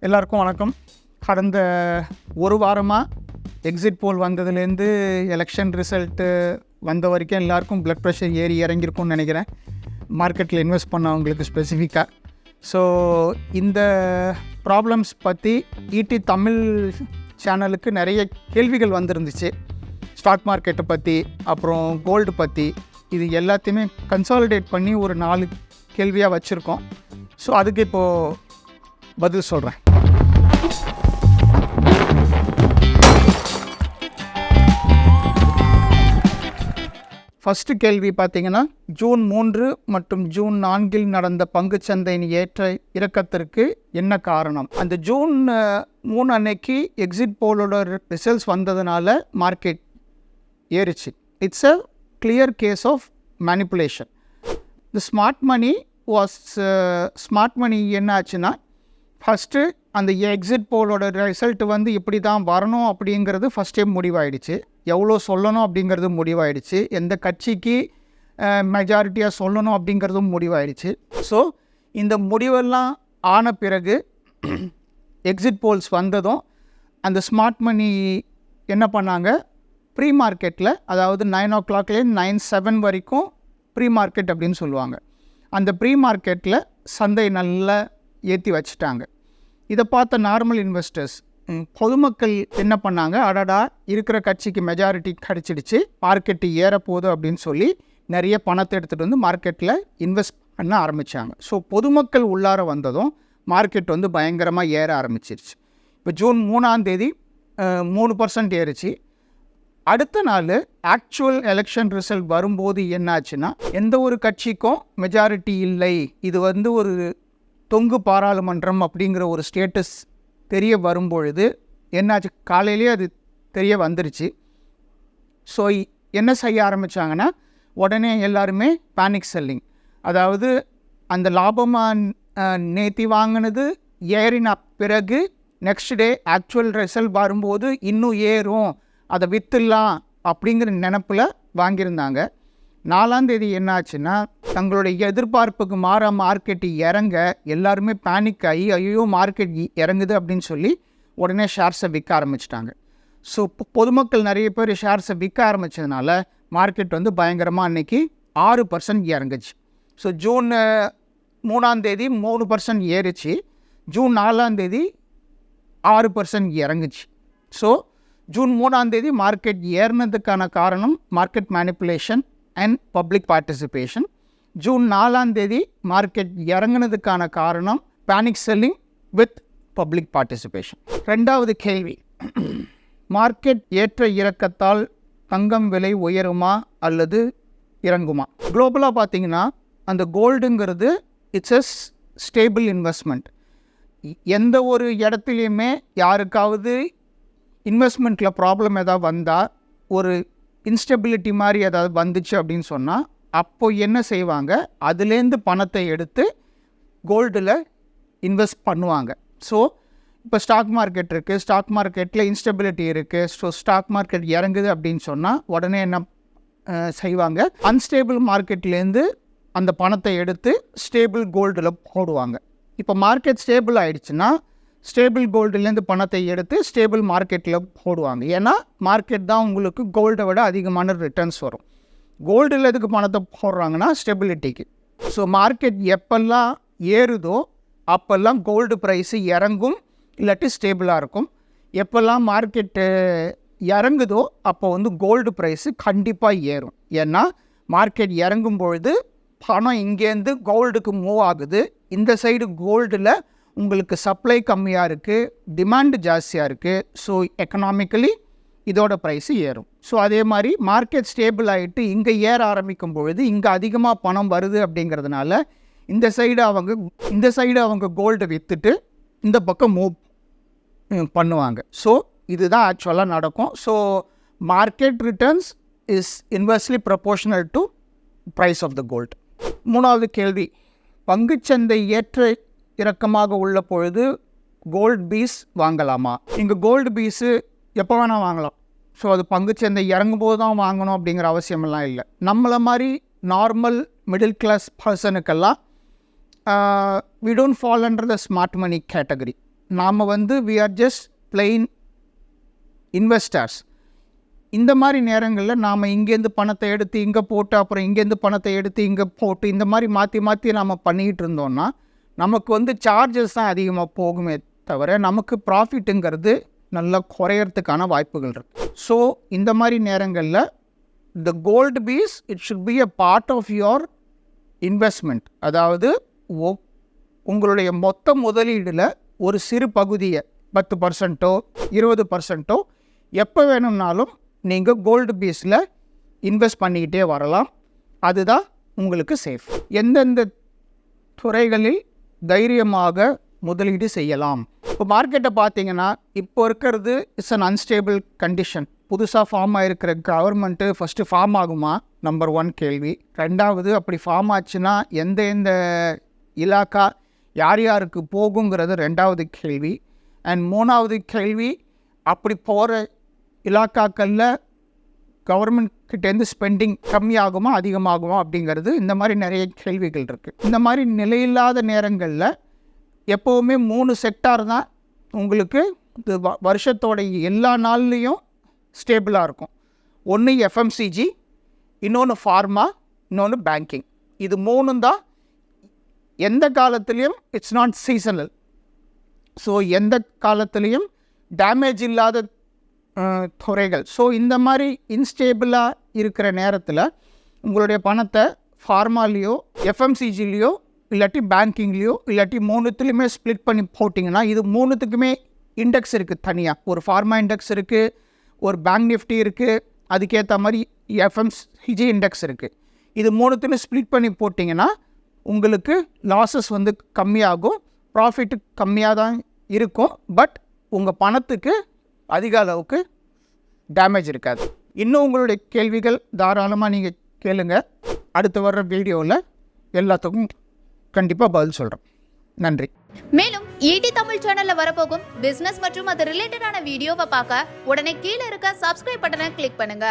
எல்லாருக்கும் வணக்கம். கடந்த ஒரு வாரமாக எக்ஸிட் போல் வந்ததுலேருந்து எலெக்ஷன் ரிசல்ட்டு வந்த வரைக்கும் எல்லாருக்கும் ப்ளட் ப்ரெஷர் ஏறி இறங்கியிருக்கும்னு நினைக்கிறேன், மார்க்கெட்டில் இன்வெஸ்ட் பண்ணவங்களுக்கு ஸ்பெசிஃபிக்காக. ஸோ இந்த ப்ராப்ளம்ஸ் பற்றி ஈடி தமிழ் சேனலுக்கு நிறைய கேள்விகள் வந்திருந்துச்சு. ஸ்டாக் மார்க்கெட்டை பற்றி, அப்புறம் கோல்டு பற்றி, இது எல்லாத்தையுமே கன்சாலிடேட் பண்ணி ஒரு 4 கேள்வியாக வச்சுருக்கோம். ஸோ அதுக்கு இப்போது பதில் சொல்கிறேன். ஃபஸ்ட்டு கேள்வி பார்த்திங்கன்னா, ஜூன் 3 மற்றும் ஜூன் 4 நடந்த பங்குச்சந்தையின் ஏற்ற இறக்கத்திற்கு என்ன காரணம்? அந்த ஜூன் 3 அன்னைக்கு எக்ஸிட் போலோட ரிசல்ட்ஸ் வந்ததுனால மார்க்கெட் ஏறிச்சு. It's a clear case of manipulation. The smart money என்ன ஆச்சுன்னா, ஃபஸ்ட்டு அந்த எக்ஸிட் போலோட ரிசல்ட்டு வந்து இப்படி தான் வரணும் அப்படிங்கிறது ஃபஸ்ட்டே முடிவாயிடுச்சு. எவ்வளோ சொல்லணும் அப்படிங்கிறது முடிவாயிடுச்சு. எந்த கட்சிக்கு மெஜாரிட்டியாக சொல்லணும் அப்படிங்கிறதும் முடிவாயிடுச்சு. ஸோ இந்த முடிவெல்லாம் ஆன பிறகு எக்ஸிட் போல்ஸ் வந்ததும் அந்த ஸ்மார்ட் மணி என்ன பண்ணாங்க, ப்ரீ மார்க்கெட்டில், அதாவது 9 o'clock 9:07 வரைக்கும் ப்ரீ மார்க்கெட் அப்படின்னு சொல்லுவாங்க, அந்த ப்ரீ மார்க்கெட்டில் சந்தை நல்லா ஏற்றி வச்சுட்டாங்க. இதை பார்த்த நார்மல் இன்வெஸ்டர்ஸ், பொதுமக்கள் என்ன பண்ணாங்க, அடடா இருக்கிற கட்சிக்கு மெஜாரிட்டி கிடச்சிடுச்சு, மார்க்கெட்டு ஏறப்போகுது அப்படின்னு சொல்லி நிறைய பணத்தை எடுத்துகிட்டு வந்து மார்க்கெட்டில் இன்வெஸ்ட் பண்ண ஆரம்பித்தாங்க. ஸோ பொதுமக்கள் உள்ளார வந்ததும் மார்க்கெட் வந்து பயங்கரமாக ஏற ஆரம்பிச்சிருச்சு. இப்போ ஜூன் 3 3% ஏறிச்சு. அடுத்த நாள் ஆக்சுவல் எலெக்ஷன் ரிசல்ட் வரும்போது என்னாச்சுன்னா, எந்த ஒரு கட்சிக்கும் மெஜாரிட்டி இல்லை, இது வந்து ஒரு தொங்கு பாராளுமன்றம் அப்படிங்கிற ஒரு ஸ்டேட்டஸ் தெரிய வரும்பொழுது என்னாச்சு, காலையிலே அது தெரிய வந்துருச்சு. ஸோ என்ன செய்ய ஆரம்பித்தாங்கன்னா, உடனே எல்லாருமே பேனிக் செல்லிங், அதாவது அந்த லாபமாக நேத்தி வாங்கினது ஏறின பிறகு நெக்ஸ்ட் டே ஆக்சுவல் ரிசல்ட் வரும்போது இன்னும் ஏறும், அதை விற்றுலாம் அப்படிங்கிற நினப்பில் வாங்கியிருந்தாங்க. 4 என்ன ஆச்சுன்னா, தங்களுடைய எதிர்பார்ப்புக்கு மாற மார்க்கெட்டு இறங்க எல்லாருமே பேனிக் ஆகி, ஐயோ மார்க்கெட் இறங்குது அப்படின்னு சொல்லி உடனே ஷேர்ஸை விற்க ஆரம்பிச்சிட்டாங்க. ஸோ பொதுமக்கள் நிறைய பேர் ஷேர்ஸை விற்க ஆரம்பித்ததுனால மார்க்கெட் வந்து பயங்கரமாக அன்றைக்கி 6% இறங்குச்சு. ஸோ ஜூன் 3 3% ஏறிச்சு, ஜூன் 4 6% இறங்குச்சு. ஸோ ஜூன் 3 மார்க்கெட் ஏறினதுக்கான காரணம் market manipulation and public participation. June 4 market இறங்கினதுக்கான காரணம் panic selling with public participation. 2வது கேள்வி, மார்க்கெட் ஏற்ற இறக்கத்தால் தங்கம் விலை உயருமா அல்லது இறங்குமா? குளோபலாக பார்த்திங்கன்னா அந்த கோல்டுங்கிறது இட்ஸ் எ ஸ்டேபிள் இன்வெஸ்ட்மெண்ட். எந்த ஒரு இடத்துலையுமே யாருக்காவது இன்வெஸ்ட்மெண்ட்டில் ப்ராப்ளம் ஏதாவது வந்தால், ஒரு இன்ஸ்டெபிலிட்டி மாதிரி ஏதாவது வந்துச்சு அப்படின்னு சொன்னால், அப்போ என்ன செய்வாங்க, அதுலேருந்து பணத்தை எடுத்து கோல்டில் இன்வெஸ்ட் பண்ணுவாங்க. ஸோ இப்போ ஸ்டாக் மார்க்கெட் இருக்குது, ஸ்டாக் மார்க்கெட்டில் இன்ஸ்டெபிலிட்டி இருக்குது, ஸோ ஸ்டாக் மார்க்கெட் இறங்குது அப்படின்னு சொன்னால் உடனே என்ன செய்வாங்க, அன்ஸ்டேபிள் மார்க்கெட்லேருந்து அந்த பணத்தை எடுத்து ஸ்டேபிள் கோல்டில் போடுவாங்க. இப்போ மார்க்கெட் ஸ்டேபிள் ஆகிடுச்சுன்னா ஸ்டேபிள் கோல்டுலேருந்து பணத்தை எடுத்து ஸ்டேபிள் மார்க்கெட்டில் போடுவாங்க. ஏன்னா மார்க்கெட் தான் உங்களுக்கு கோல்டை விட அதிகமான ரிட்டர்ன்ஸ் வரும். கோல்டில் எதுக்கு பணத்தை போடுறாங்கன்னா ஸ்டெபிலிட்டிக்கு. ஸோ மார்க்கெட் எப்பெல்லாம் ஏறுதோ அப்போல்லாம் கோல்டு ப்ரைஸு இறங்கும், இல்லாட்டி ஸ்டேபிளாக இருக்கும். எப்போல்லாம் மார்க்கெட்டு இறங்குதோ அப்போ வந்து கோல்டு ப்ரைஸு கண்டிப்பாக ஏறும். ஏன்னா மார்க்கெட் இறங்கும் பொழுது பணம் இங்கேருந்து கோல்டுக்கு மூவ் ஆகுது. இந்த சைடு கோல்டில் உங்களுக்கு சப்ளை கம்மியாக இருக்குது, டிமாண்டு ஜாஸ்தியாக இருக்குது. ஸோ எக்கனாமிக்கலி இதோட ப்ரைஸு ஏறும். ஸோ அதே மாதிரி மார்க்கெட் ஸ்டேபிள் ஆகிட்டு இங்கே ஏற ஆரம்பிக்கும் பொழுது இங்கே அதிகமாக பணம் வருது அப்படிங்கிறதுனால இந்த சைடு அவங்க கோல்டை விற்றுட்டு இந்த பக்கம் மூவ் பண்ணுவாங்க. ஸோ இதுதான் ஆக்சுவலாக நடக்கும். So market returns is inversely proportional to price of the gold. 3வது கேள்வி, பங்குச்சந்தை ஏற்ற இறக்கமாக உள்ள பொழுது கோல்டு பீஸ் வாங்கலாமா? இங்கே கோல்டு பீஸு எப்போ வேணால் வாங்கலாம். ஸோ அது பங்குச்சந்தை இறங்கும்போது தான் வாங்கணும் அப்படிங்கிற அவசியமெல்லாம் இல்லை. நம்மளை மாதிரி நார்மல் மிடில் கிளாஸ் பர்சனுக்கெல்லாம் we don't fall under the smart money category. நாம் வந்து we are just plain investors. இந்த மாதிரி நேரங்களில் நாம் இங்கேருந்து பணத்தை எடுத்து இங்கே போட்டு அப்புறம் இங்கேருந்து பணத்தை எடுத்து இங்கே போட்டு இந்த மாதிரி மாற்றி மாற்றி நாம் பண்ணிக்கிட்டு இருந்தோம்னா நமக்கு வந்து சார்ஜஸ் தான் அதிகமாக போகுமே தவிர நமக்கு ப்ராஃபிட்டுங்கிறது நல்லா குறையறதுக்கான வாய்ப்புகள் இருக்குது. ஸோ இந்த மாதிரி நேரங்களில் the gold piece it should be a part of your investment. அதாவது உங்களுடைய மொத்த முதலீடில் ஒரு சிறு பகுதியை 10%, 20% எப்போ வேணும்னாலும் நீங்கள் கோல்டு பீஸில் இன்வெஸ்ட் பண்ணிக்கிட்டே வரலாம். அதுதான் உங்களுக்கு சேஃப். எந்தெந்த துறைகளில் தைரியமாக முதலீடு செய்யலாம்? இப்போ மார்க்கெட்டை பார்த்தீங்கன்னா இப்போ இருக்கிறது இட்ஸ் அன் அன்ஸ்டேபிள் கண்டிஷன். புதுசாக ஃபார்ம் ஆகிருக்கிற கவர்மெண்ட்டு ஃபஸ்ட்டு ஃபார்ம் ஆகுமா நம்பர் 1 கேள்வி. 2வது அப்படி ஃபார்ம் ஆச்சுன்னா எந்த இலாக்கா யார் யாருக்கு போகுங்கிறது 2வது கேள்வி. அண்ட் 3வது கேள்வி அப்படி போகிற இலாக்காக்களில் கவர்மெண்ட்கிட்டேருந்து ஸ்பெண்டிங் கம்மியாகுமா அதிகமாகுமா அப்படிங்கிறது இந்த மாதிரி நிறைய கேள்விகள் இருக்குது. இந்த மாதிரி நிலையில்லாத நேரங்களில் எப்போவுமே 3 செக்டார் தான் உங்களுக்கு இது வருஷத்தோட எல்லா நாள்லேயும் ஸ்டேபிளாக இருக்கும். ஒன்று எஃப்எம்சிஜி, இன்னொன்று ஃபார்மா, இன்னொன்று பேங்கிங். இது 3 தான் எந்த காலத்துலேயும் இட்ஸ் நாட் சீசனல். ஸோ எந்த காலத்துலேயும் டேமேஜ் இல்லாத துறைகள். ஸோ இந்த மாதிரி இன்ஸ்டேபிளாக இருக்கிற நேரத்தில் உங்களுடைய பணத்தை ஃபார்மாலேயோ எஃப்எம்சிஜிலேயோ இல்லாட்டி பேங்கிங்லேயோ இல்லாட்டி 3த்துலேயுமே ஸ்ப்ளிட் பண்ணி போட்டிங்கன்னா இது 3த்துக்குமே இண்டெக்ஸ் இருக்குது தனியாக. ஒரு ஃபார்மா இண்டெக்ஸ் இருக்குது, ஒரு பேங்க் நிஃப்டி இருக்குது, அதுக்கேற்ற மாதிரி எஃப்எம்சிஜி இண்டெக்ஸ் இருக்குது. இது 3த்துமே ஸ்ப்ளிட் பண்ணி போட்டிங்கன்னா உங்களுக்கு லாஸஸ் வந்து கம்மியாகும், ப்ராஃபிட்டு கம்மியாக தான் இருக்கும். பட் உங்கள் பணத்துக்கு அதிக அளவுக்கு டேமேஜ் இருக்காது. இன்னும் உங்களுடைய கேள்விகள் தாராளமாக நீங்கள் கேளுங்க. அடுத்து வர்ற வீடியோவில் எல்லாத்துக்கும் கண்டிப்பாக பதில் சொல்கிறேன். நன்றி. மேலும் ஈடி தமிழ் சேனல்ல வரப்போகும் பிசினஸ் மற்றும் அது ரிலேட்டடான வீடியோவை பார்க்க உடனே கீழே இருக்க சப்ஸ்கிரைப் பட்டனை கிளிக் பண்ணுங்க.